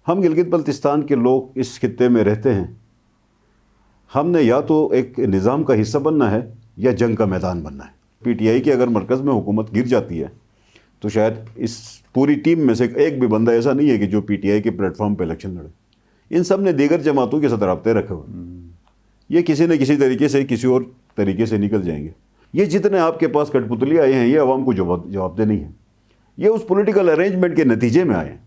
ہم گلگت بلتستان کے لوگ اس خطے میں رہتے ہیں. ہم نے یا تو ایک نظام کا حصہ بننا ہے یا جنگ کا میدان بننا ہے. پی ٹی آئی کی اگر مرکز میں حکومت گر جاتی ہے تو شاید اس پوری ٹیم میں سے ایک بھی بندہ ایسا نہیں ہے کہ جو پی ٹی آئی کے پلیٹ فارم پہ الیکشن لڑے. ان سب نے دیگر جماعتوں کے ساتھ رابطے رکھے ہوئے. یہ کسی نہ کسی طریقے سے کسی اور طریقے سے نکل جائیں گے. یہ جتنے آپ کے پاس کٹ پتلی آئے ہیں یہ عوام کو جواب دہ نہیں ہے. یہ اس پولیٹیکل ارینجمنٹ کے نتیجے میں آئے ہیں.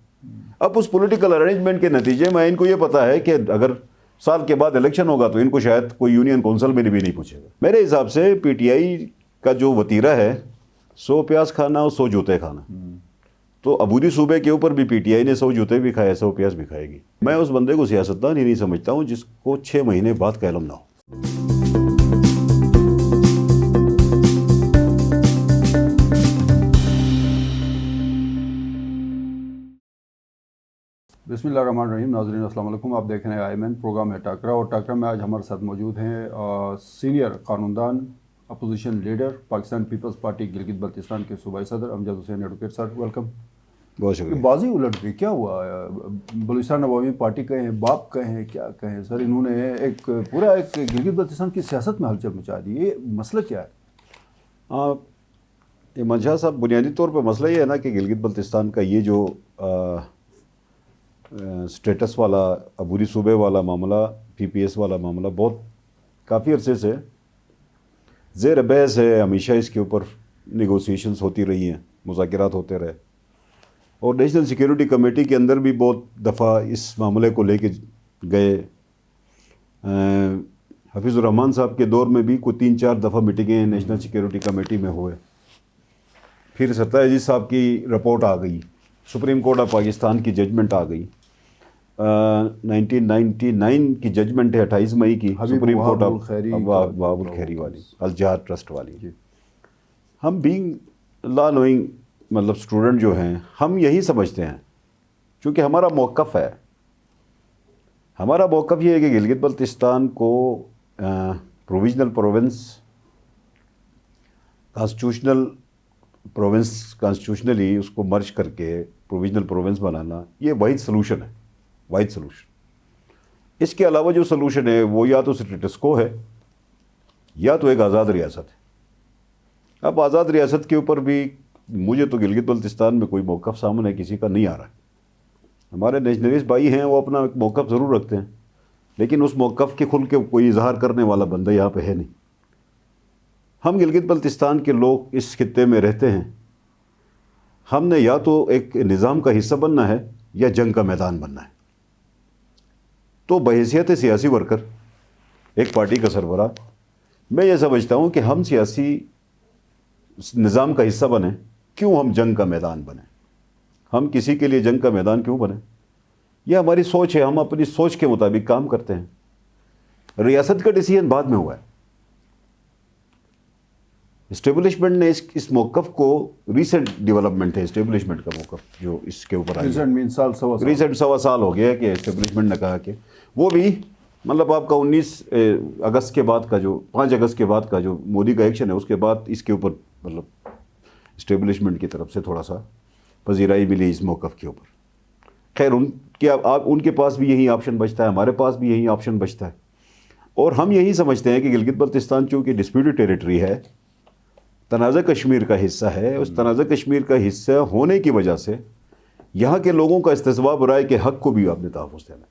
اب اس پولیٹیکل ارینجمنٹ کے نتیجے میں ان کو یہ پتا ہے کہ اگر سال کے بعد الیکشن ہوگا تو ان کو شاید کوئی یونین کونسل میں بھی نہیں پوچھے گا. میرے حساب سے پی ٹی آئی کا جو وتیرہ ہے 100 پیاز کھانا اور 100 جوتے کھانا. تو عبوری صوبے کے اوپر بھی پی ٹی آئی نے 100 جوتے بھی کھائے 100 پیاز بھی کھائے گی. میں اس بندے کو سیاستدان ہی نہیں سمجھتا ہوں جس کو 6 مہینے بعد کا علم نہ ہو. بسم اللہ الرحمن الرحیم. ناظرین السلام علیکم. آپ دیکھ رہے ہیں آئی مین پروگرام ہے ٹاکرا، اور ٹاکرا میں آج ہمارے ساتھ موجود ہیں سینئر قانوندان، opposition leader, Pakistan Peoples Party Gilgit Baltistan کے صوبائی صدر امجد حسین ایڈوکیٹ صاحب. ویلکم. بہت شکریہ. بازی الٹ گئی، کیا ہوا؟ بلوچستان عوامی پارٹی کہیں، باپ کہیں، کیا کہیں سر، انہوں نے ایک پورا ایک گلگت بلتستان کی سیاست میں ہلچل مچا دی. یہ مسئلہ کیا ہے؟ ایمان شاہ صاحب، بنیادی طور پہ مسئلہ یہ ہے نا کہ گلگت بلتستان کا یہ جو سٹیٹس والا عبوری صوبے والا معاملہ، پی پی ایس والا معاملہ بہت کافی عرصے سے زیر بحث ہے. ہمیشہ اس کے اوپر نیگوسیشنز ہوتی رہی ہیں، مذاکرات ہوتے رہے، اور نیشنل سیکیورٹی کمیٹی کے اندر بھی بہت دفعہ اس معاملے کو لے کے گئے. حفیظ الرحمان صاحب کے دور میں بھی کوئی 3-4 دفعہ میٹنگیں نیشنل سیکیورٹی کمیٹی میں ہوئے. پھر ستار عزیز صاحب کی رپورٹ آ گئی، سپریم کورٹ آف پاکستان کی ججمنٹ آ گئی. 1999 کی ججمنٹ ہے 28 مئی کی، سپریم کورٹ آف وہاب الخیری والی، الجہاد ٹرسٹ والی. ہم بینگ لا نوئنگ مطلب اسٹوڈنٹ جو ہیں، ہم یہی سمجھتے ہیں، چونکہ ہمارا موقف ہے، ہمارا موقف یہ ہے کہ گلگت بلتستان کو پروویژنل پروونس، کانسٹیٹیوشنلی اس کو مرج کر کے پروویژنل پروونس بنانا، یہ واحد سلوشن ہے، واحد سلوشن. اس کے علاوہ جو سلوشن ہے وہ یا تو اسٹیٹس کو ہے یا تو ایک آزاد ریاست ہے. اب آزاد ریاست کے اوپر بھی مجھے تو گلگت بلتستان میں کوئی موقف سامنے کسی کا نہیں آ رہا ہے. ہمارے نیشنلسٹ بھائی ہیں، وہ اپنا ایک موقف ضرور رکھتے ہیں، لیکن اس موقف کے کھل کے کوئی اظہار کرنے والا بندہ یہاں پہ ہے نہیں. ہم گلگت بلتستان کے لوگ اس خطے میں رہتے ہیں. ہم نے یا تو ایک نظام کا حصہ بننا ہے یا جنگ کا میدان بننا ہے. تو بحیثیت سیاسی ورکر، ایک پارٹی کا سربراہ، میں یہ سمجھتا ہوں کہ ہم سیاسی نظام کا حصہ بنیں. کیوں ہم جنگ کا میدان بنیں؟ ہم کسی کے لیے جنگ کا میدان کیوں بنیں؟ یہ ہماری سوچ ہے، ہم اپنی سوچ کے مطابق کام کرتے ہیں. ریاست کا ڈیسیژن بعد میں ہوا ہے. اسٹیبلشمنٹ نے اس موقف کو، ریسنٹ ڈیولپمنٹ ہے اسٹیبلشمنٹ کا موقف جو اس کے اوپر آئی ہے. ریسنٹ 1.25 سال ہو گیا کہ اسٹیبلشمنٹ نے کہا کہ وہ بھی مطلب آپ کا 19 اگست کے بعد کا جو 5 اگست کے بعد کا جو مودی کا ایکشن ہے، اس کے بعد اس کے اوپر مطلب اسٹیبلشمنٹ کی طرف سے تھوڑا سا پذیرائی ملی اس موقف کے اوپر. خیر، ان کے پاس بھی یہی آپشن بچتا ہے، ہمارے پاس بھی یہی آپشن بچتا ہے. اور ہم یہی سمجھتے ہیں کہ گلگت بلتستان چونکہ ڈسپیوٹڈ ٹیریٹری ہے، تنازع کشمیر کا حصہ ہے، اس تنازع کشمیر کا حصہ ہونے کی وجہ سے یہاں کے لوگوں کا استصواب رائے کے حق کو بھی آپ نے تحفظ دینا.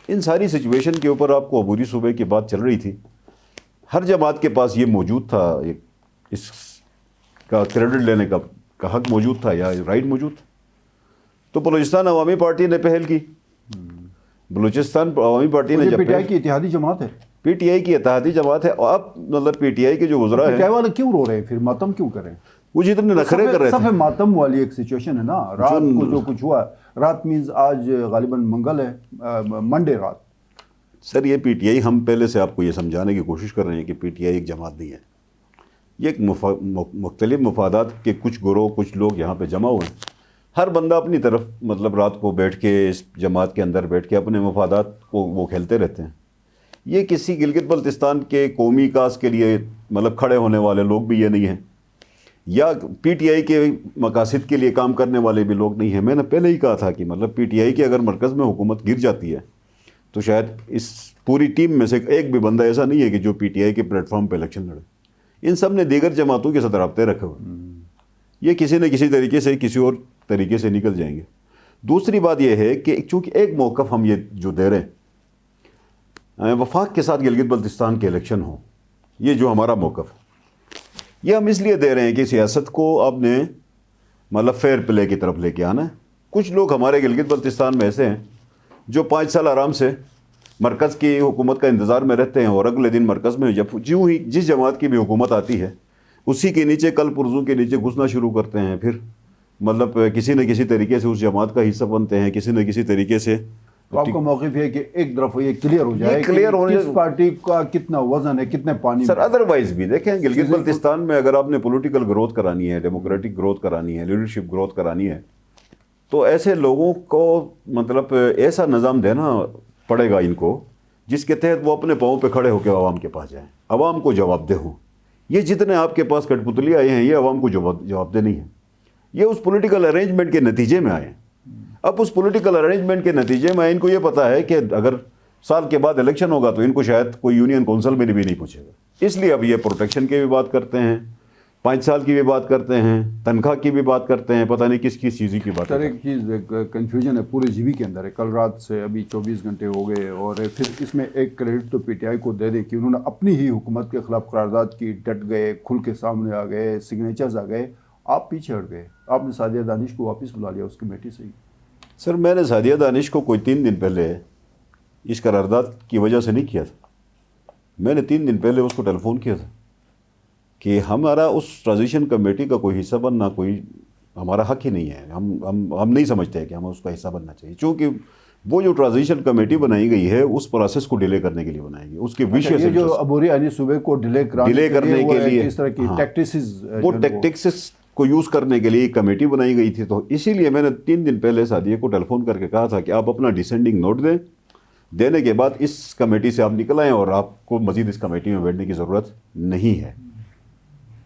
ان ساری سچویشن کے اوپر آپ کو عبوری صوبے کی بات چل رہی تھی. ہر جماعت کے پاس یہ موجود تھا، اس کا کریڈٹ لینے کا حق موجود تھا یا رائٹ موجود تھا. تو بلوچستان عوامی پارٹی نے پہل کی. بلوچستان عوامی پارٹی نے، پی ٹی آئی کی اتحادی جماعت ہے، پی ٹی آئی کی اتحادی جماعت ہے. اور اب مطلب پی ٹی آئی کے جو وزراء ہیں، پی ٹی آئی والے کیوں رو رہے ہیں؟ پھر ماتم کیوں کریں؟ وہ جتنے نخرے کر رہے تھے. صف ماتم والی ایک سچویشن ہے نا. رات کو جو کچھ ہوا، رات مینز آج غالباً منگل ہے، منڈے رات. سر یہ پی ٹی آئی، ہم پہلے سے آپ کو یہ سمجھانے کی کوشش کر رہے ہیں کہ پی ٹی آئی ایک جماعت نہیں ہے. یہ ایک مختلف مفادات کے کچھ گروہ، کچھ لوگ یہاں پہ جمع ہوئے ہیں. ہر بندہ اپنی طرف مطلب رات کو بیٹھ کے اس جماعت کے اندر بیٹھ کے اپنے مفادات کو وہ کھیلتے رہتے ہیں. یہ کسی گلگت بلتستان کے قومی کاز کے لیے مطلب کھڑے ہونے والے لوگ بھی یہ نہیں ہیں. یا پی ٹی آئی کے مقاصد کے لیے کام کرنے والے بھی لوگ نہیں ہیں. میں نے پہلے ہی کہا تھا کہ مطلب پی ٹی آئی کی اگر مرکز میں حکومت گر جاتی ہے تو شاید اس پوری ٹیم میں سے ایک بھی بندہ ایسا نہیں ہے کہ جو پی ٹی آئی کے پلیٹ فارم پہ الیکشن لڑے. ان سب نے دیگر جماعتوں کے ساتھ رابطے رکھے ہوئے, یہ کسی نہ کسی طریقے سے کسی اور طریقے سے نکل جائیں گے. دوسری بات یہ ہے کہ چونکہ ایک موقف ہم یہ جو دے رہے ہیں وفاق کے ساتھ گلگت بلتستان کے الیکشن ہوں, یہ جو ہمارا موقف ہے یہ ہم اس لیے دے رہے ہیں کہ سیاست کو آپ نے مطلب فیئر پلے کی طرف لے کے آنا ہے. کچھ لوگ ہمارے گلگت بلتستان میں ایسے ہیں جو 5 سال آرام سے مرکز کی حکومت کا انتظار میں رہتے ہیں اور اگلے دن مرکز میں جو ہی جس جماعت کی بھی حکومت آتی ہے اسی کے نیچے کل پرزوں کے نیچے گھسنا شروع کرتے ہیں. پھر مطلب کسی نہ کسی طریقے سے اس جماعت کا حصہ بنتے ہیں, کسی نہ کسی طریقے سے. تو آپ کا موقف ہے کہ ایک طرف یہ کلیئر ہو جائے کہ کس پارٹی کا کتنا وزن ہے, کتنے پانی. سر ادروائز بھی دیکھیں, گلگت بلتستان میں اگر آپ نے پولیٹیکل گروتھ کرانی ہے, ڈیموکریٹک گروتھ کرانی ہے, لیڈرشپ گروتھ کرانی ہے تو ایسے لوگوں کو مطلب ایسا نظام دینا پڑے گا ان کو جس کے تحت وہ اپنے پاؤں پہ کھڑے ہو کے عوام کے پاس جائیں, عوام کو جواب دہ ہوں. یہ جتنے آپ کے پاس کٹ پتلی آئے ہیں یہ عوام کو جواب دہ نہیں ہے, یہ اس پولیٹیکل ارینجمنٹ کے نتیجے میں آئے ہیں. اب اس پولیٹیکل ارینجمنٹ کے نتیجے میں ان کو یہ پتا ہے کہ اگر سال کے بعد الیکشن ہوگا تو ان کو شاید کوئی یونین کونسل میں بھی نہیں پوچھے گا. اس لیے اب یہ پروٹیکشن کی بھی بات کرتے ہیں, 5 سال کی بھی بات کرتے ہیں, تنخواہ کی بھی بات کرتے ہیں, پتہ نہیں کس چیز کی بات. سر ایک چیز کنفیوژن ہے پورے جی بی کے اندر ہے. کل رات سے ابھی 24 گھنٹے ہو گئے اور پھر اس میں ایک کریڈٹ تو پی ٹی آئی کو دے دیں کہ انہوں نے اپنی ہی حکومت کے خلاف قرارداد کی, ڈٹ گئے, کھل کے سامنے آ گئے, سگنیچرز آ گئے. آپ پیچھے ہٹ گئے, آپ نے سعدیہ دانش کو واپس بلا لیا اس کمیٹی سے ہی. سر میں نے سعدیہ دانش کو کوئی 3 دن پہلے اس قرارداد کی وجہ سے نہیں کیا تھا. میں نے 3 دن پہلے اس کو ٹیلی فون کیا تھا کہ ہمارا اس ٹرانزیشن کمیٹی کا کوئی حصہ بننا کوئی ہمارا حق ہی نہیں ہے. ہم نہیں سمجھتے کہ ہمیں اس کا حصہ بننا چاہیے, چونکہ وہ جو ٹرانزیشن کمیٹی بنائی گئی ہے اس پروسیس کو ڈیلے کرنے کے لیے بنائی گئی. اس کے وشیس جو عبوری آئینی صوبے کو ڈیلے کرنے کے لیے اس طرح کی ٹیکٹکس, وہ ٹیکٹکس کو یوز کرنے کے لیے کمیٹی بنائی گئی تھی. تو اسی لیے میں نے 3 دن پہلے سعدیہ کو ٹیلی فون کر کے کہا تھا کہ آپ اپنا ڈیسینڈنگ نوٹ دیں, دینے کے بعد اس کمیٹی سے آپ نکل آئیں اور آپ کو مزید اس کمیٹی میں بیٹھنے کی ضرورت نہیں ہے.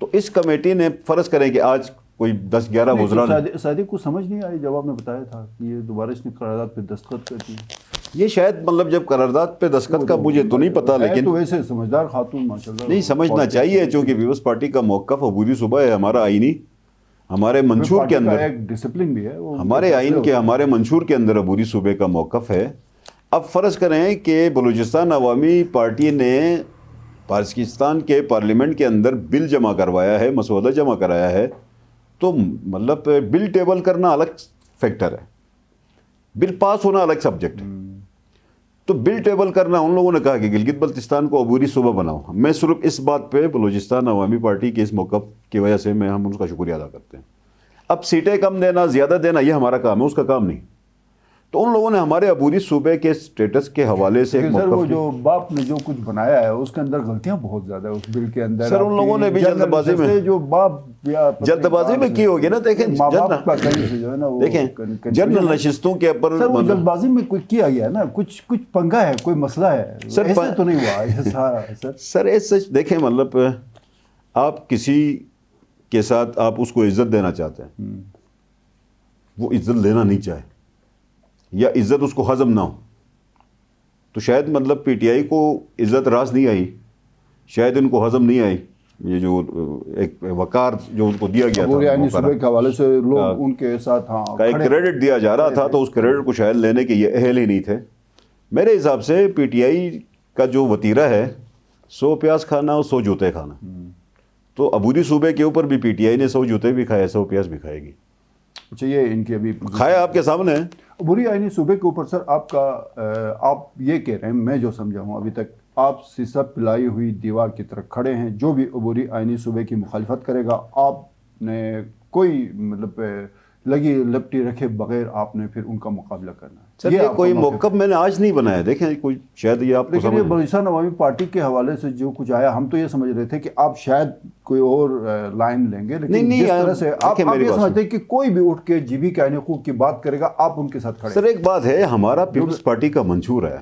تو اس کمیٹی نے فرض کریں کہ آج کوئی 10-11 وزراء نے, سعدیہ کو سمجھ نہیں آئی جب آپ نے بتایا تھا کہ یہ دوبارہ اس نے قرارداد پہ دستخط کر دی. یہ شاید مطلب جب قرارداد پہ دستخط کا مجھے تو نہیں پتا, لیکن تو ویسے سمجھدار خاتون ماشاءاللہ نہیں سمجھنا چاہیے, چونکہ پیپلز پارٹی کا موقف عبوری صوبہ ہے, ہمارا آئینی ہمارے منشور کے اندر ایک ڈسپلن بھی ہے, ہمارے آئین کے ہمارے منشور کے اندر عبوری صوبے کا موقف ہے. اب فرض کریں کہ بلوچستان عوامی پارٹی نے پاکستان کے پارلیمنٹ کے اندر بل جمع کروایا ہے, مسودہ جمع کرایا ہے, تو مطلب بل ٹیبل کرنا الگ فیکٹر ہے, بل پاس ہونا الگ سبجیکٹ ہے. تو بل ٹیبل کرنا ان لوگوں نے کہا کہ گلگت بلتستان کو عبوری صوبہ بناؤ. میں صرف اس بات پہ بلوچستان عوامی پارٹی کے اس موقف کی وجہ سے ہم ان کا شکریہ ادا کرتے ہیں. اب سیٹیں کم دینا زیادہ دینا یہ ہمارا کام ہے, اس کا کام نہیں. تو ان لوگوں نے ہمارے عبوری صوبے کے سٹیٹس کے حوالے سے سر وہ جو باپ نے جو کچھ بنایا ہے اس کے اندر غلطیاں بہت زیادہ ہے اس بل کے اندر. سر ان لوگوں نے بھی جلد بازی میں کی ہوگی نا. دیکھیں جنرل نشستوں کے اوپر جلد بازی میں کوئی کیا گیا نا, کچھ پنگا ہے, کوئی مسئلہ ہے, ایسا تو نہیں ہوا. سر ایسا دیکھیں مطلب آپ کسی کے ساتھ آپ اس کو عزت دینا چاہتے ہیں, وہ عزت لینا نہیں چاہے یا عزت اس کو ہضم نہ ہو, تو شاید مطلب پی ٹی آئی کو عزت راس نہیں آئی, شاید ان کو ہضم نہیں آئی. یہ جو ایک وقار جو ان کو دیا گیا تھا صوبے کے حوالے سے لوگ ان کے ساتھ کا ایک کریڈٹ دیا جا رہا تھا, تو اس کریڈٹ کو شاید لینے کے یہ اہل ہی نہیں تھے. میرے حساب سے پی ٹی آئی کا جو وتیرہ ہے 100 پیاز کھانا اور 100 جوتے کھانا, تو عبوری صوبے کے اوپر بھی پی ٹی آئی نے 100 جوتے بھی کھائے, 100 پیاز بھی کھائے گی. اچھا یہ ان کی ابھی کھایا آپ کے سامنے ہے. عبوری آئینی صوبے کے اوپر سر آپ یہ کہہ رہے ہیں, میں جو سمجھا ہوں ابھی تک آپ سیسا پلائی ہوئی دیوار کی طرف کھڑے ہیں. جو بھی عبوری آئینی صوبے کی مخالفت کرے گا آپ نے کوئی مطلب لگی لپٹی رکھے بغیر آپ نے پھر ان کا مقابلہ کرنا ہے. سر یہ کوئی موقف میں نے آج نہیں بنایا, دیکھیں کوئی شاید یہ آپ کو لیکن یہ بلوچستان عوامی پارٹی کے حوالے سے جو کچھ آیا ہم تو یہ سمجھ رہے تھے کہ آپ شاید کوئی اور لائن لیں گے, لیکن جس طرح سے آپ یہ سمجھتے ہیں کہ کوئی بھی اٹھ کے جی بی کے آئینی حقوق کی بات کرے گا آپ ان کے ساتھ کھڑے. سر ایک بات ہے, ہمارا پیپلز پارٹی کا منشور ہے,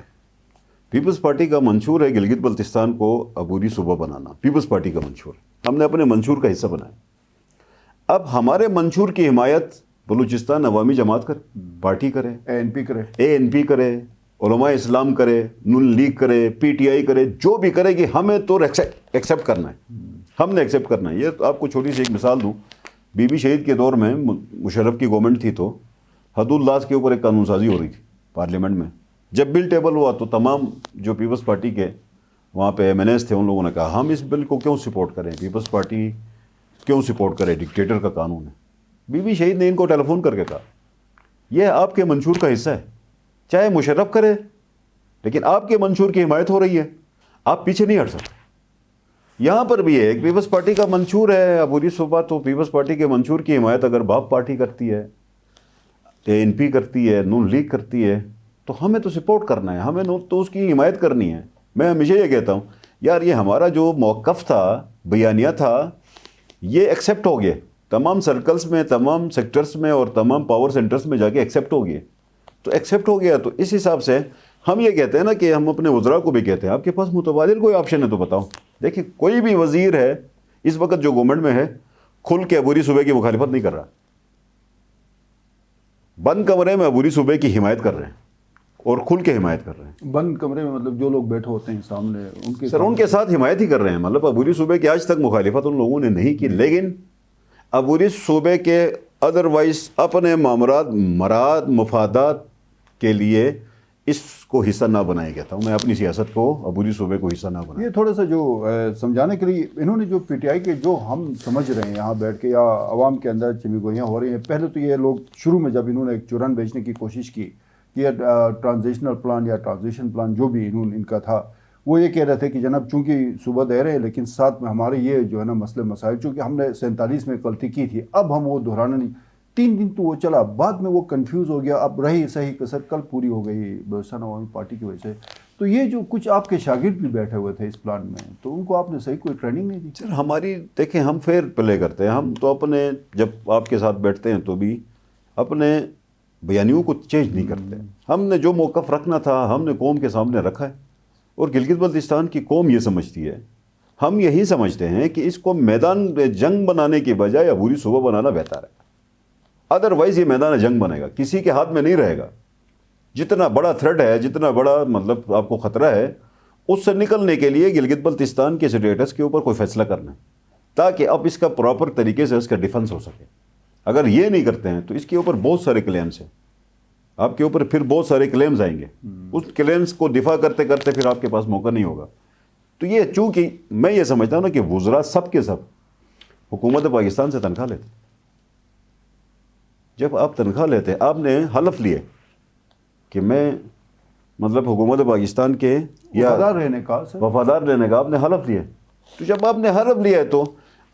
پیپلز پارٹی کا منشور ہے گلگت بلتستان کو عبوری صوبہ بنانا. پیپلز پارٹی کا منشور ہم نے اپنے منشور کا حصہ بنایا. اب ہمارے منشور کی حمایت بلوچستان عوامی جماعت پارٹی کرے, ANP کرے, علماء اسلام کرے, نون لیگ کرے, PTI کرے, جو بھی کرے گی ہمیں تو ایکسیپٹ کرنا ہے, ہم نے ایکسیپٹ کرنا ہے. یہ آپ کو چھوٹی سی ایک مثال دوں, بی بی شہید کے دور میں مشرف کی گورنمنٹ تھی تو حدود اللہ کے اوپر ایک قانون سازی ہو رہی تھی پارلیمنٹ میں. جب بل ٹیبل ہوا تو تمام جو پیپلز پارٹی کے وہاں پہ MNAs تھے ان لوگوں نے کہا ہم اس بل کو کیوں سپورٹ کریں, پیپلز پارٹی کیوں سپورٹ کرے, ڈکٹیٹر کا قانون ہے. بی بی شہید نے ان کو ٹیلی فون کر کے کہا یہ آپ کے منشور کا حصہ ہے, چاہے مشرف کرے لیکن آپ کے منشور کی حمایت ہو رہی ہے, آپ پیچھے نہیں ہٹ سکتے. یہاں پر بھی ہے ایک پیپلز پارٹی کا منشور ہے عبوری صوبہ, تو پیپلز پارٹی کے منشور کی حمایت اگر باپ پارٹی کرتی ہے, ANP کرتی ہے, نون لیگ کرتی ہے, تو ہمیں تو سپورٹ کرنا ہے, ہمیں تو اس کی حمایت کرنی ہے. میں ہمیشہ یہ کہتا ہوں یار یہ ہمارا جو موقف تھا, بیانیہ تھا, یہ ایکسیپٹ ہو گیا تمام سرکلز میں, تمام سیکٹرز میں اور تمام پاور سینٹرز میں جا کے ایکسیپٹ ہو گیا. تو ایکسیپٹ ہو گیا تو اس حساب سے ہم یہ کہتے ہیں نا کہ ہم اپنے وزراء کو بھی کہتے ہیں آپ کے پاس متبادل کوئی آپشن ہے تو بتاؤ. دیکھیں کوئی بھی وزیر ہے اس وقت جو گورنمنٹ میں ہے کھل کے عبوری صوبے کی مخالفت نہیں کر رہا, بند کمرے میں عبوری صوبے کی حمایت کر رہے ہیں اور کھل کے حمایت کر رہے ہیں. بند کمرے میں مطلب جو لوگ بیٹھے ہوتے ہیں سامنے ان کے ساتھ حمایت ہی کر رہے ہیں. مطلب عبوری صوبے کی آج تک مخالفت ان لوگوں نے نہیں کی, لیکن عبوری صوبے کے ادروائز اپنے مراد مفادات کے لیے اس کو حصہ نہ بنایا گیا تھا. میں اپنی سیاست کو عبوری صوبے کو حصہ نہ بنایا. یہ تھوڑا سا جو سمجھانے کے لیے انہوں نے جو PTI کے جو ہم سمجھ رہے ہیں یہاں بیٹھ کے یا عوام کے اندر چمی گوئیاں ہو رہی ہیں, پہلے تو یہ لوگ شروع میں جب انہوں نے ایک چورن بیچنے کی کوشش کی کہ ٹرانزیشنل پلان یا ٹرانزیشن پلان جو بھی ان کا تھا, وہ یہ کہہ رہے تھے کہ جناب چونکہ صوبہ دے رہے ہیں لیکن ساتھ میں ہمارے یہ جو ہے نا مسئلے مسائل, چونکہ ہم نے 47 میں غلطی کی تھی اب ہم وہ دہرانا نہیں. 3 دن تو وہ چلا, بعد میں وہ کنفیوز ہو گیا, اب رہی صحیح کسر کل پوری ہو گئی بلوچستان عوامی پارٹی کی وجہ سے. تو یہ جو کچھ آپ کے شاگرد بھی بیٹھے ہوئے تھے اس پلان میں, تو ان کو آپ نے صحیح کوئی ٹریننگ نہیں دی؟ سر ہماری دیکھیں ہم فیئر پلے کرتے ہیں, ہم تو اپنے جب آپ کے ساتھ بیٹھتے ہیں تو بھی اپنے بیانیوں کو چینج نہیں کرتے. ہم نے جو موقف رکھنا تھا ہم نے قوم کے سامنے رکھا ہے, اور گلگت بلتستان کی قوم یہ سمجھتی ہے, ہم یہی سمجھتے ہیں کہ اس کو میدان جنگ بنانے کی بجائے عبوری صوبہ بنانا بہتر ہے. ادروائز یہ میدان جنگ بنے گا, کسی کے ہاتھ میں نہیں رہے گا. جتنا بڑا تھریٹ ہے, جتنا بڑا مطلب آپ کو خطرہ ہے, اس سے نکلنے کے لیے گلگت بلتستان کے اسٹیٹس کے اوپر کوئی فیصلہ کرنا ہے تاکہ اب اس کا پراپر طریقے سے اس کا ڈیفنس ہو سکے. اگر یہ نہیں کرتے ہیں تو اس کے اوپر بہت سارے کلیمز ہیں, آپ کے اوپر پھر بہت سارے کلیمز آئیں گے. اس کلیمز کو دفاع کرتے کرتے پھر آپ کے پاس موقع نہیں ہوگا. تو یہ چونکہ میں یہ سمجھتا ہوں نا کہ وزراء سب کے سب حکومت پاکستان سے تنخواہ لیتے. جب آپ تنخواہ لیتے آپ نے حلف لیے کہ میں مطلب حکومت پاکستان کے یا وفادار رہنے کا آپ نے حلف لیا. تو جب آپ نے حلف لیا ہے تو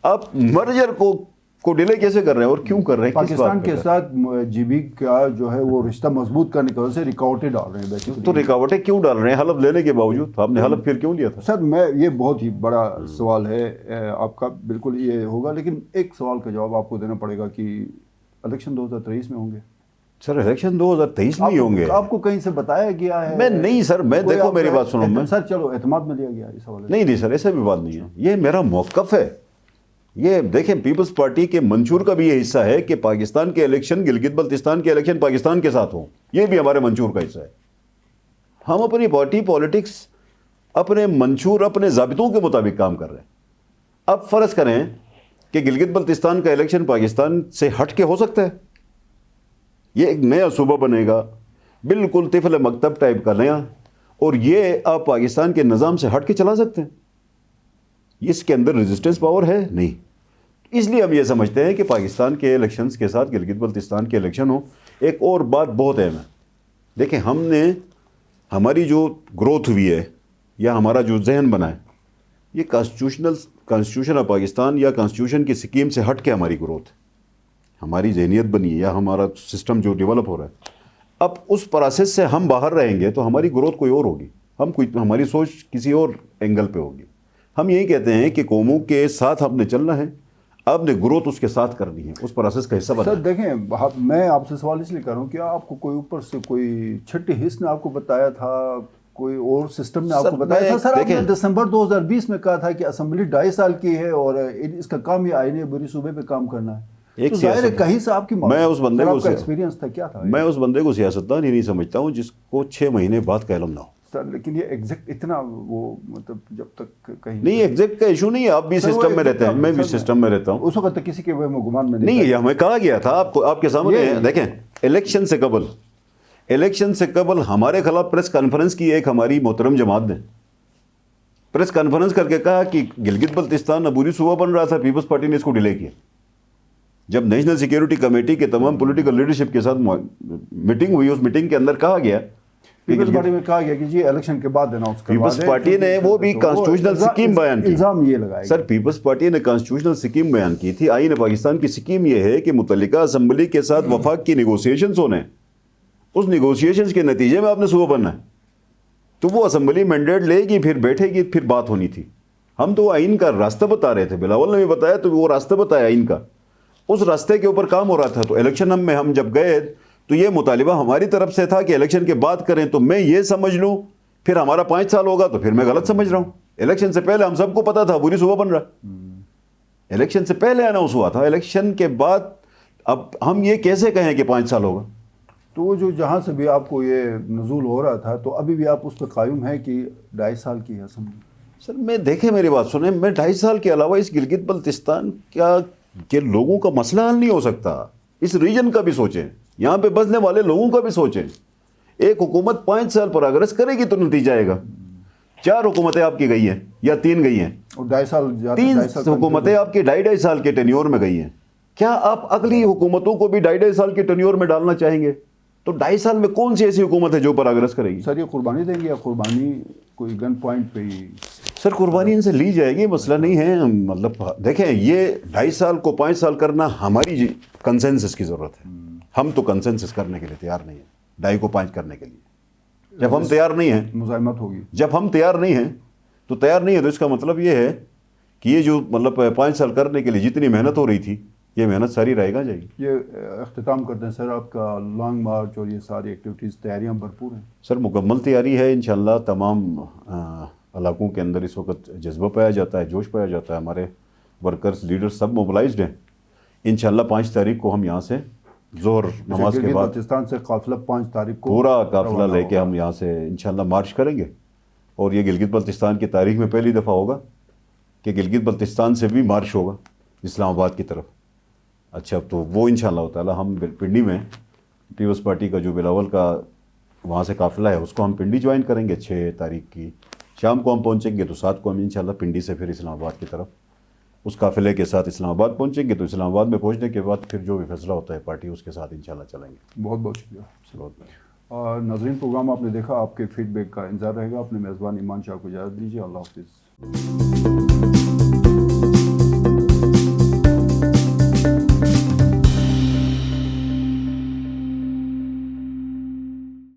آپ مرجر کو ڈیلے کیسے کر رہے ہیں اور کیوں کر رہے ہیں؟ پاکستان کے ساتھ GB کا جو ہے وہ رشتہ مضبوط کرنے کی وجہ سے رکاوٹیں ڈال رہے ہیں. تو رکاوٹیں کیوں ڈال رہے ہیں حلف لینے کے باوجود؟ آپ نے حلف پھر کیوں لیا تھا؟ سر میں یہ بہت ہی بڑا سوال ہے آپ کا, بالکل یہ ہوگا, لیکن ایک سوال کا جواب آپ کو دینا پڑے گا کہ الیکشن 2023 میں ہوں گے. سر الیکشن 2023 میں ہی ہوں گے. آپ کو کہیں سے بتایا گیا ہے؟ میں نہیں سر, میں دیکھو میری بات سنو, میں سر چلو اعتماد میں لیا گیا اس حوالے سے. نہیں سر ایسا بھی بات نہیں ہے, یہ میرا موقف ہے. یہ دیکھیں پیپلز پارٹی کے منشور کا بھی یہ حصہ ہے کہ پاکستان کے الیکشن, گلگت بلتستان کے الیکشن پاکستان کے ساتھ ہوں, یہ بھی ہمارے منشور کا حصہ ہے. ہم اپنی پارٹی پالیٹکس اپنے منشور اپنے ضابطوں کے مطابق کام کر رہے ہیں. اب فرض کریں کہ گلگت بلتستان کا الیکشن پاکستان سے ہٹ کے ہو سکتا ہے, یہ ایک نیا صوبہ بنے گا بالکل طفل مکتب ٹائپ کا نیا, اور یہ آپ پاکستان کے نظام سے ہٹ کے چلا سکتے ہیں. اس کے اندر ریزسٹنس پاور ہے نہیں. اس لیے ہم یہ سمجھتے ہیں کہ پاکستان کے الیکشنز کے ساتھ گلگت بلتستان کے الیکشن ہو. ایک اور بات بہت اہم ہے, دیکھیں ہم نے ہماری جو گروتھ ہوئی ہے یا ہمارا جو ذہن بنا ہے, یہ کانسٹیٹیوشن آف پاکستان یا کانسٹیٹیوشن کی سکیم سے ہٹ کے ہماری گروتھ, ہماری ذہنیت بنی ہے یا ہمارا سسٹم جو ڈیولپ ہو رہا ہے. اب اس پروسیس سے ہم باہر رہیں گے تو ہماری گروتھ کوئی اور ہوگی, ہماری سوچ کسی اور اینگل پہ ہوگی. ہم یہی کہتے ہیں کہ قوموں کے ساتھ آپ نے چلنا ہے, آپ نے گروتھ اس کے ساتھ کرنی ہے, اس پروسیس کا حصہ بننا ہے. سر دیکھیں میں آپ سے سوال اس لیے کر رہا ہوں کہ آپ کو کوئی اوپر سے کوئی چھٹی حص نے آپ کو بتایا تھا, کوئی اور سسٹم نے آپ کو بتایا تھا؟ سر آپ نے دسمبر 2020 میں کہا تھا کہ اسمبلی 2.5 سال کی ہے اور اس کا کام یہ آئین عبوری صوبے پہ کام کرنا ہے. ایک ظاہر ہے کہیں سے آپ کی میں اس بندے کو ایکسپیرینس تھا کیا تھا؟ میں اس بندے کو سیاستدان ہی نہیں سمجھتا ہوں جس کو 6 مہینے بعد کا علم نہ ہو سر. لیکن یہ ایگزیکٹ اتنا وہ مطلب جب تک کہیں نہیں ایگزیکٹ کا ایشو نہیں ہے. آپ بھی سسٹم میں رہتے ہیں, میں بھی سسٹم میں رہتا ہوں. اس وقت کسی کے وہم و گمان میں نہیں, یہ ہمیں کہا گیا تھا آپ کو, آپ کے سامنے دیکھیں. الیکشن سے قبل ہمارے خلاف پریس کانفرنس کی ایک ہماری محترم جماعت نے پریس کانفرنس کر کے کہا کہ گلگت بلتستان عبوری صوبہ بن رہا تھا, پیپلز پارٹی نے اس کو ڈیلے کیا. جب نیشنل سیکیورٹی کمیٹی کے تمام پولیٹیکل لیڈرشپ کے ساتھ میٹنگ ہوئی, اس میٹنگ کے اندر کہا گیا, پیپلز پارٹی میں کہا گیا کہ جی الیکشن کے بعد اناؤنس کروا دیں. پیپلز پارٹی نے وہ بھی کانسٹیٹیوشنل سکیم بیان کی. الزام یہ لگایا سر, پیپلز پارٹی نے کانسٹیٹیوشنل سکیم بیان کی تھی. آئین پاکستان کی سکیم یہ ہے کہ متعلقہ اسمبلی کے ساتھ وفاق کی نیگوسیشنز ہونے, اس نیگوسیشنز کے نتیجے میں آپ نے صوبہ بننا ہے. تو وہ اسمبلی مینڈیٹ لے گی, پھر بیٹھے گی, پھر بات ہونی تھی. ہم تو آئین کا راستہ بتا رہے تھے, بلاول نے بھی بتایا, تو وہ راستہ بتایا آئین کا, اس راستے کے اوپر کام ہو رہا تھا. تو الیکشن میں ہم جب گئے تو یہ مطالبہ ہماری طرف سے تھا کہ الیکشن کے بعد کریں. تو میں یہ سمجھ لوں پھر ہمارا 5 سال ہوگا, تو پھر میں غلط سمجھ رہا ہوں. الیکشن سے پہلے ہم سب کو پتا تھا عبوری صوبہ بن رہا. الیکشن سے پہلے اناؤنس ہوا تھا, الیکشن کے بعد اب ہم یہ کیسے کہیں کہ 5 سال ہوگا. تو وہ جو جہاں سے بھی آپ کو یہ نزول ہو رہا تھا, تو ابھی بھی آپ اس پہ قائم ہیں کہ 2.5 سال کی ہے اسمبلی؟ سر میں دیکھیں, میری بات سنیں, میں 2.5 سال کے علاوہ اس گلگت بلتستان کیا کہ لوگوں کا مسئلہ حل نہیں ہو سکتا. اس ریجن کا بھی سوچیں, یہاں پہ بسنے والے لوگوں کا بھی سوچیں. ایک حکومت 5 سال پروگریس کرے گی تو نتیجہ آئے گا. 4 حکومتیں آپ کی گئی ہیں یا 3 گئی ہیں, اور 2.5 سال 3 حکومتیں آپ کی 2.5 سال کے ٹینیور میں گئی ہیں. کیا آپ اگلی حکومتوں کو بھی 2.5 سال کے ٹینیور میں ڈالنا چاہیں گے؟ تو 2.5 سال میں کون سی ایسی حکومت ہے جو پروگریس کرے گی؟ سر یہ قربانی دیں گے یا قربانی کوئی گن پوائنٹ پہ ہی؟ سر قربانی ان سے لی جائے گی, مسئلہ نہیں ہے. مطلب دیکھیں, یہ 2.5 سال کو 5 سال کرنا ہماری کنسنسس کی ضرورت ہے. ہم تو کنسنسس کرنے کے لیے تیار نہیں ہیں 2.5 کو 5 کرنے کے لیے. جب ہم تیار نہیں ہیں, مزاحمت ہوگی. جب ہم تیار نہیں ہیں تو اس کا مطلب یہ ہے کہ یہ جو مطلب 5 سال کرنے کے لیے جتنی محنت ہو رہی تھی, یہ محنت ساری رہے گا جائے گی. یہ اختتام کرتے ہیں سر, آپ کا لانگ مارچ اور یہ ساری ایکٹیویٹیز تیاریاں بھرپور ہیں؟ سر مکمل تیاری ہے انشاءاللہ. تمام علاقوں کے اندر اس وقت جذبہ پایا جاتا ہے, جوش پایا جاتا ہے. ہمارے ورکرز, لیڈرز سب موبلائزڈ ہیں. انشاءاللہ 5 تاریخ کو ہم یہاں سے ظہر نماز کے بعد بلتستان سے قافلہ 5 تاریخ کو پورا قافلہ لے کے ہم یہاں سے انشاءاللہ مارچ کریں گے. اور یہ گلگت بلتستان کی تاریخ میں پہلی دفعہ ہوگا کہ گلگت بلتستان سے بھی مارچ ہوگا اسلام آباد کی طرف. اچھا, تو وہ انشاءاللہ تعالی ہم پنڈی میں پیپلز پارٹی کا جو بلاول کا وہاں سے قافلہ ہے, اس کو ہم پنڈی جوائن کریں گے. 6 تاریخ کی شام کو ہم پہنچیں گے, تو 7 کو ہم انشاءاللہ پنڈی سے پھر اسلام آباد کی طرف اس قافلے کے ساتھ اسلام آباد پہنچیں گے. تو اسلام آباد میں پہنچنے کے بعد پھر جو بھی فیصلہ ہوتا ہے پارٹی اس کے ساتھ انشاءاللہ چلیں گے. بہت بہت شکریہ. ناظرین, پروگرام آپ نے دیکھا, آپ کے فیڈ بیک کا انتظار رہے گا. اپنے میزبان ایمان شاہ کو اجازت دیجیے. اللہ حافظ.